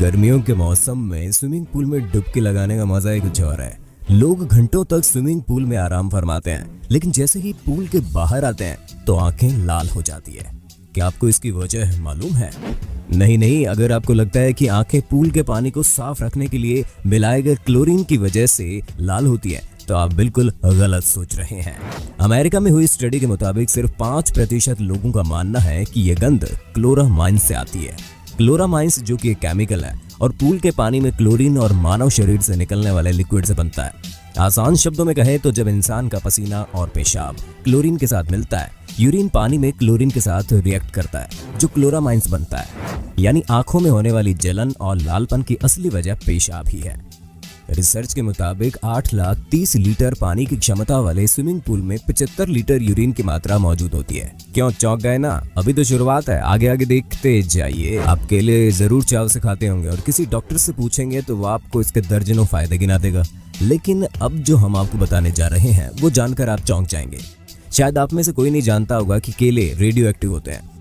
गर्मियों के मौसम में स्विमिंग पूल में डुबकी लगाने का मजा ही कुछ और है। लोग घंटों तक स्विमिंग पूल में आराम फरमाते हैं, लेकिन जैसे ही पूल के बाहर आते हैं तो आंखें लाल हो जाती है। क्या आपको इसकी वजह मालूम है? नहीं, अगर आपको लगता है कि आंखें पूल के पानी को साफ रखने के लिए मिलाए गए क्लोरीन की वजह से लाल होती है, तो आप बिल्कुल गलत सोच रहे हैं। अमेरिका में हुई स्टडी के मुताबिक सिर्फ 5% लोगों का मानना है कि यह गंध क्लोरामाइंस से आती है। क्लोरामाइंस जो कि एक केमिकल है और पूल के पानी में क्लोरीन और मानव शरीर से निकलने वाले लिक्विड से बनता है। आसान शब्दों में कहें तो जब इंसान का पसीना और पेशाब क्लोरीन के साथ मिलता है, यूरिन पानी में क्लोरीन के साथ रिएक्ट करता है, जो क्लोरामाइंस बनता है। यानी आंखों में होने वाली जलन और लालपन की असली वजह पेशाब ही है। रिसर्च के मुताबिक 8,30,000 लीटर पानी की क्षमता वाले स्विमिंग पूल में 75 लीटर यूरिन की मात्रा मौजूद होती है। क्यों चौंक गए ना? अभी तो शुरुआत है, आगे आगे देखते जाइए। आप केले जरूर चाव से खाते होंगे और किसी डॉक्टर से पूछेंगे तो वो आपको इसके दर्जनों फायदे गिना देगा। लेकिन अब जो हम आपको बताने जा रहे हैं वो जानकर आप चौंक जाएंगे। शायद आप में से कोई नहीं जानता होगा कि केले रेडियो एक्टिव होते हैं।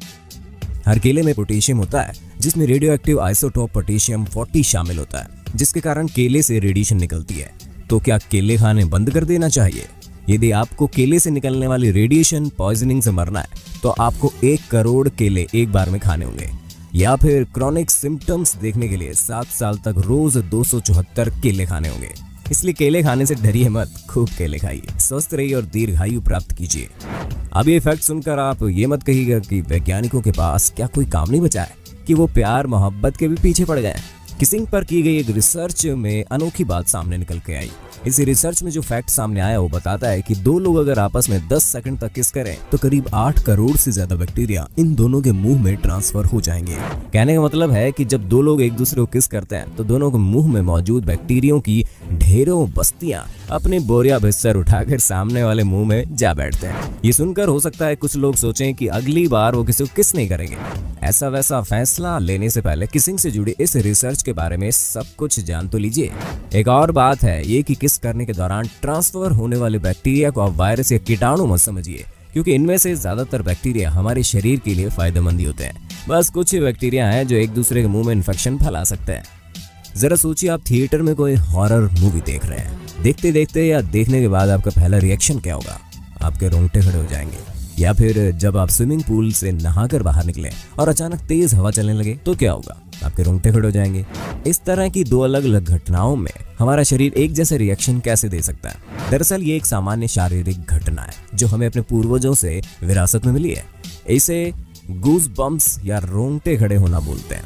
हर केले में पोटेशियम होता है, जिसमें रेडियो एक्टिव आइसोटोप पोटेशियम 40 शामिल होता है, जिसके कारण केले से रेडिएशन निकलती है। तो क्या केले खाने बंद कर देना चाहिए? यदि आपको केले से निकलने वाली रेडिएशन पॉइजनिंग से मरना है तो आपको 1 करोड़ केले एक बार में खाने होंगे, या फिर क्रॉनिक सिम्टम्स देखने के लिए 7 साल तक रोज 274 केले खाने होंगे। इसलिए केले खाने से डरिए मत, खूब केले खाइए, स्वस्थ रहिए और दीर्घायु प्राप्त कीजिए। अब ये फैक्ट सुनकर आप ये मत कहिएगा कि वैज्ञानिकों के पास क्या कोई काम नहीं बचा है कि वो प्यार मोहब्बत के भी पीछे पड़ गए। किसिंग पर की गई एक रिसर्च में अनोखी बात सामने निकल के आई। इस रिसर्च में जो फैक्ट सामने आया वो बताता है कि 2 लोग अगर आपस में 10 सेकंड तक किस करें तो करीब 8 करोड़ से ज्यादा बैक्टीरिया इन दोनों के मुंह में ट्रांसफर हो जाएंगे। कहने का मतलब है कि जब 2 लोग एक दूसरे को किस करते हैं तो दोनों के मुंह में मौजूद बैक्टीरियों की ढेरों बस्तियां अपने बोरिया बिस्तर उठाकर सामने वाले मुंह में जा बैठते हैं। ये सुनकर हो सकता है कुछ लोग सोचें कि अगली बार वो किसी को किस नहीं करेंगे। ऐसा वैसा फैसला लेने से पहले किसिंग से जुड़ी इस रिसर्च के बारे में सब कुछ जान तो लीजिए। एक और बात है ये कि किस करने के दौरान ट्रांसफर होने वाले बैक्टीरिया को आप वायरस या कीटाणु मत समझिए, क्योंकि इनमें से ज्यादातर बैक्टीरिया हमारे शरीर के लिए फायदेमंद ही होते हैं। बस कुछ ही बैक्टीरिया हैं जो एक दूसरे के मुंह में इन्फेक्शन फैला सकते हैं। जरा सोचिए, आप थिएटर में कोई हॉरर मूवी देख रहे हैं। देखते देखते या देखने के बाद आपका पहला रिएक्शन क्या होगा? आपके रोंगटे खड़े हो जाएंगे। या फिर जब आप स्विमिंग पूल से नहाकर बाहर निकले और अचानक तेज हवा चलने लगे तो क्या होगा? आपके रोंगटे खड़े हो जाएंगे। इस तरह की 2 अलग अलग घटनाओं में हमारा शरीर एक जैसे रिएक्शन कैसे दे सकता है? दरअसल ये एक सामान्य शारीरिक घटना है जो हमें अपने पूर्वजों से विरासत में मिली है। इसे गूज बम्प्स या रोंगटे खड़े होना बोलते हैं।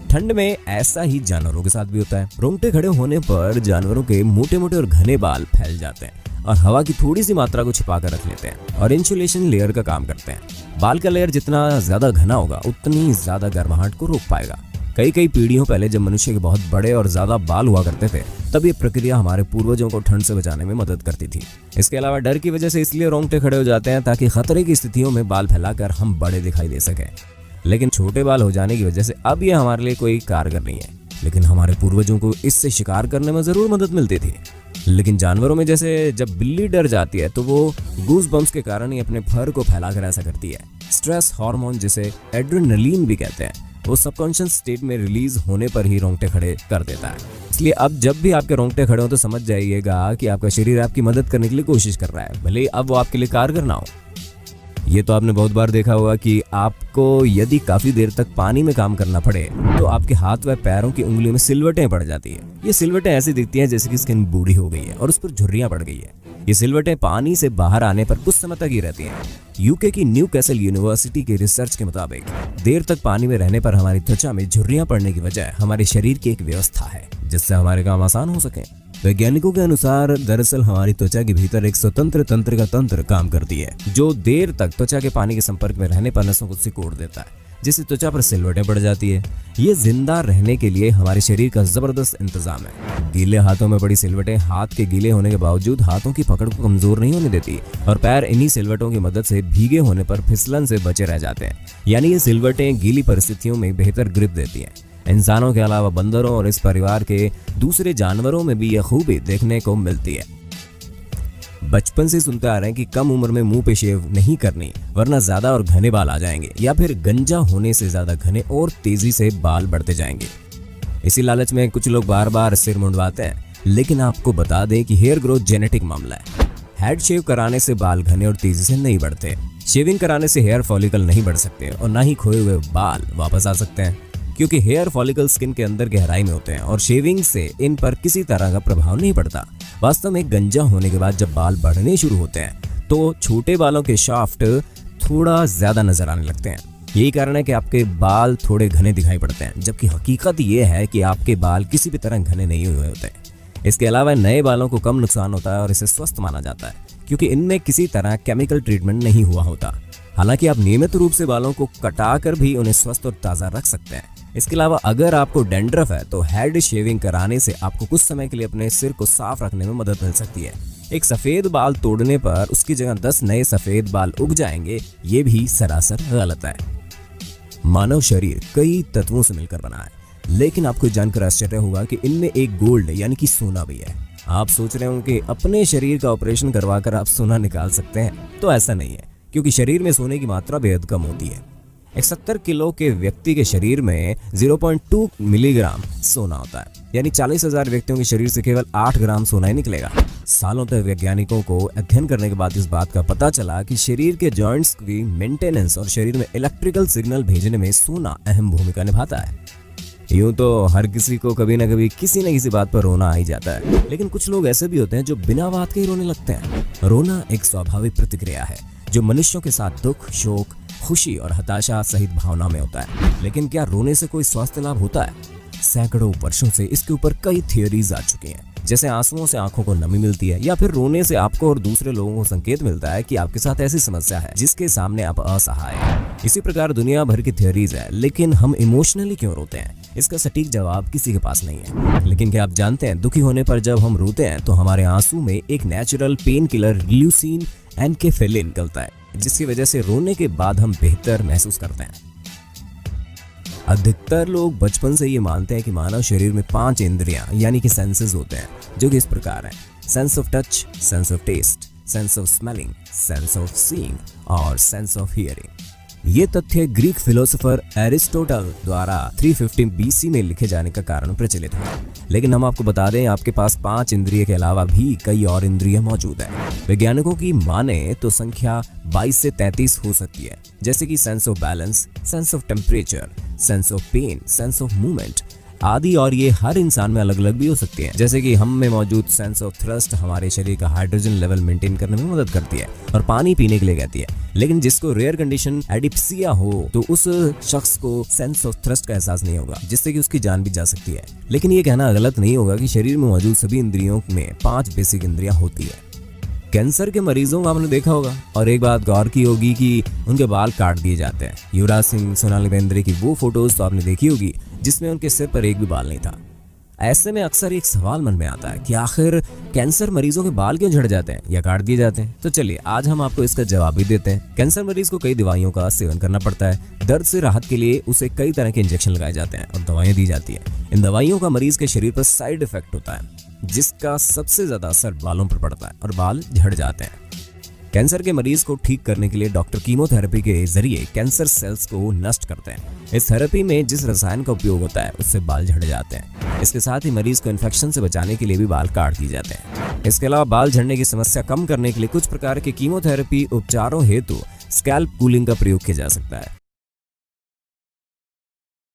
ठंड में ऐसा ही जानवरों के साथ भी होता है। रोंगटे खड़े होने पर जानवरों के मोटे मोटे और घने बाल फैल जाते हैं और हवा की थोड़ी सी मात्रा को छिपा कर रख लेते हैं और इंसुलेशन लेयर का काम करते हैं। बाल का लेयर जितना ज्यादा घना होगा उतनी ज्यादा गर्माहट को रोक पाएगा। कई पीढ़ियों पहले जब मनुष्य के बहुत बड़े और ज्यादा बाल हुआ करते थे तब ये प्रक्रिया हमारे पूर्वजों को ठंड से बचाने में मदद करती थी। इसके अलावा डर की वजह से इसलिए रोंगटे खड़े हो जाते हैं ताकि खतरे की स्थितियों में बाल फैलाकर हम बड़े दिखाई दे सकें। लेकिन छोटे बाल हो जाने की वजह से अब ये हमारे लिए कोई कारगर नहीं है, लेकिन हमारे पूर्वजों को इससे शिकार करने में जरूर मदद मिलती थी। लेकिन जानवरों में जैसे जब बिल्ली डर जाती है तो वो गूज बम्प्स के कारण ही अपने फर को फैलाकर ऐसा करती है। स्ट्रेस हार्मोन जिसे एड्रेनलिन भी कहते हैं वो सबकॉन्शियस स्टेट में रिलीज होने पर ही रोंगटे खड़े कर देता है। इसलिए अब जब भी आपके रोंगटे खड़े हो तो समझ जाइएगा कि आपका शरीर आपकी मदद करने के लिए कोशिश कर रहा है, भले ही अब वो आपके लिए कारगर ना हो। ये तो आपने बहुत बार देखा होगा कि आपको यदि काफी देर तक पानी में काम करना पड़े तो आपके हाथ व पैरों की उंगलियों में सिलवटें पड़ जाती है। ये सिलवटें ऐसी दिखती हैं जैसे कि स्किन बूढ़ी हो गई है और उस पर झुर्रियां पड़ गई है। ये सिलवटें पानी से बाहर आने पर कुछ समय तक ही रहती हैं। यूके की न्यूकैसल यूनिवर्सिटी के रिसर्च के मुताबिक देर तक पानी में रहने पर हमारी त्वचा में झुर्रियां पड़ने की वजह हमारे शरीर की एक व्यवस्था है जिससे हमारे काम आसान हो सके। वैज्ञानिकों के अनुसार दरअसल हमारी त्वचा के भीतर एक स्वतंत्र तंत्र का तंत्र काम करती है जो देर तक त्वचा के पानी के संपर्क में रहने पर नसों को सिकोड़ देता है, जिससे त्वचा पर सिलवटें पड़ जाती है। ये जिंदा रहने के लिए हमारे शरीर का जबरदस्त इंतजाम है। गीले हाथों में पड़ी सिलवटें हाथ के गीले होने के बावजूद हाथों की पकड़ को कमजोर नहीं होने देती और पैर इन्हीं सिलवटों की मदद से भीगे होने पर फिसलन से बचे रह जाते हैं। यानी ये सिलवटें गीली परिस्थितियों में बेहतर ग्रिप देती हैं। इंसानों के अलावा बंदरों और इस परिवार के दूसरे जानवरों में भी यह खूबी देखने को मिलती है। बचपन से सुनते आ रहे हैं कि कम उम्र में मुंह पे शेव नहीं करनी वरना ज्यादा और घने बाल आ जाएंगे, या फिर गंजा होने से ज्यादा घने और तेजी से बाल बढ़ते जाएंगे। इसी लालच में कुछ लोग बार बार सिर मुंडवाते हैं, लेकिन आपको बता दें कि हेयर ग्रोथ जेनेटिक मामला है। हेड शेव कराने से बाल घने और तेजी से नहीं बढ़ते। शेविंग कराने से हेयर फॉलिकल नहीं बढ़ सकते और ना ही खोए हुए बाल वापस आ सकते हैं, क्योंकि हेयर फॉलिकल स्किन के अंदर गहराई में होते हैं और शेविंग से इन पर किसी तरह का प्रभाव नहीं पड़ता। वास्तव में गंजा होने के बाद जब बाल बढ़ने शुरू होते हैं तो छोटे बालों के शाफ्ट थोड़ा ज्यादा नजर आने लगते हैं। यही कारण है कि आपके बाल थोड़े घने दिखाई पड़ते हैं, जबकि हकीकत ये है कि आपके बाल किसी भी तरह घने नहीं हुए होते। इसके अलावा नए बालों को कम नुकसान होता है और इसे स्वस्थ माना जाता है, क्योंकि इनमें किसी तरह केमिकल ट्रीटमेंट नहीं हुआ होता। हालांकि आप नियमित रूप से बालों को कटाकर भी उन्हें स्वस्थ और ताज़ा रख सकते हैं। इसके अलावा अगर आपको डैंड्रफ है तो हेड शेविंग कराने से आपको कुछ समय के लिए अपने सिर को साफ रखने में मदद मिल सकती है। एक सफ़ेद बाल तोड़ने पर उसकी जगह 10 नए सफ़ेद बाल उग जाएंगे, ये भी सरासर गलत है। मानव शरीर कई तत्वों से मिलकर बना है, लेकिन आपको जानकर आश्चर्य होगा कि इनमें एक गोल्ड यानी कि सोना भी है। आप सोच रहे होंगे कि अपने शरीर का ऑपरेशन करवाकर आप सोना निकाल सकते हैं, तो ऐसा नहीं है, क्योंकि शरीर में सोने की मात्रा बेहद कम होती है। एक 70 किलो के व्यक्ति के शरीर में 0.2 मिलीग्राम सोना होता है, यानी 40,000 व्यक्तियों के शरीर से केवल 8 ग्राम सोना ही निकलेगा। सालों तक वैज्ञानिकों को अध्ययन करने के बाद इस बात का पता चला कि शरीर के जॉइंट्स की मेंटेनेंस और शरीर में इलेक्ट्रिकल सिग्नल भेजने में सोना अहम भूमिका निभाता है। यूं तो हर किसी को कभी ना कभी किसी न किसी बात पर रोना आ ही जाता है, लेकिन कुछ लोग ऐसे भी होते हैं जो बिना बात के ही रोने लगते हैं। रोना एक स्वाभाविक प्रतिक्रिया है जो मनुष्यों के साथ दुख, शोक, खुशी और हताशा सहित भावना में होता है। लेकिन क्या रोने से कोई स्वास्थ्य लाभ होता है? सैकड़ों वर्षों से इसके ऊपर कई थियोरीज आ चुकी हैं, जैसे आंसुओं से आंखों को नमी मिलती है, या फिर रोने से आपको और दूसरे लोगों को संकेत मिलता है कि आपके साथ ऐसी समस्या है जिसके सामने आप असहाय हैं। इसी प्रकार दुनिया भर की थियोरीज है, लेकिन हम इमोशनली क्यों रोते हैं, इसका सटीक जवाब किसी के पास नहीं है। लेकिन क्या आप जानते हैं, दुखी होने पर जब हम रोते हैं तो हमारे आंसू में एक नेचुरल पेन किलर ल्यूसीन एनकेफेलिन निकलता है, जिसकी वजह से रोने के बाद हम बेहतर महसूस करते हैं। अधिकतर लोग बचपन से ये मानते हैं कि मानव शरीर में 5 इंद्रियां यानी कि सेंसेस होते हैं, जो कि इस प्रकार हैं: sense of touch, sense of taste, sense of smelling, sense of seeing और सेंस ऑफ हियरिंग। ये तथ्य ग्रीक फिलोसोफर एरिस्टोटल द्वारा 350 BC में लिखे जाने का कारण प्रचलित है। लेकिन हम आपको बता दें, आपके पास 5 इंद्रिय के अलावा भी कई और इंद्रिय मौजूद हैं। वैज्ञानिकों की माने तो संख्या 22 से 33 हो सकती है, जैसे कि sense of balance, sense of temperature, sense of pain, sense of movement आदि। और ये हर इंसान में अलग अलग भी हो सकती है, जैसे कि हम में मौजूद सेंस ऑफ थ्रस्ट हमारे शरीर का हाइड्रोजन लेवल मेंटेन करने में मदद करती है और पानी पीने के लिए कहती है। लेकिन जिसको रेयर कंडीशन एडिप्सिया हो तो उस शख्स को सेंस ऑफ थ्रस्ट का एहसास नहीं होगा, जिससे कि उसकी जान भी जा सकती है। लेकिन ये कहना गलत नहीं होगा कि शरीर में मौजूद सभी इंद्रियों में 5 बेसिक इंद्रियां होती है। कैंसर के मरीजों को आपने देखा होगा और एक बात गौर की होगी कि उनके बाल काट दिए जाते हैं। युवराज सिंह, सोनाली बेंद्रे की वो फोटोज तो आपने देखी होगी जिसमें उनके सिर पर एक भी बाल नहीं था। ऐसे में अक्सर एक सवाल मन में आता है कि आखिर कैंसर मरीजों के बाल क्यों झड़ जाते हैं या काट दिए जाते हैं? तो चलिए आज हम आपको इसका जवाब भी देते हैं। कैंसर मरीज को कई दवाइयों का सेवन करना पड़ता है। दर्द से राहत के लिए उसे कई तरह के इंजेक्शन लगाए जाते हैं और दवाइयां दी जाती है। इन दवाइयों का मरीज के शरीर पर साइड इफेक्ट होता है, जिसका सबसे ज्यादा असर बालों पर पड़ता है और बाल झड़ जाते हैं। कैंसर के मरीज को ठीक करने के लिए डॉक्टर कीमोथेरेपी के जरिए कैंसर सेल्स को नष्ट करते हैं। इस थेरेपी में जिस रसायन का उपयोग होता है उससे बाल झड़ जाते हैं। इसके साथ ही मरीज को इन्फेक्शन से बचाने के लिए भी बाल काट दिए जाते हैं। इसके अलावा बाल झड़ने की समस्या कम करने के लिए कुछ प्रकार के कीमोथेरेपी उपचारों हेतु स्कैल्प कूलिंग का प्रयोग किया जा सकता है।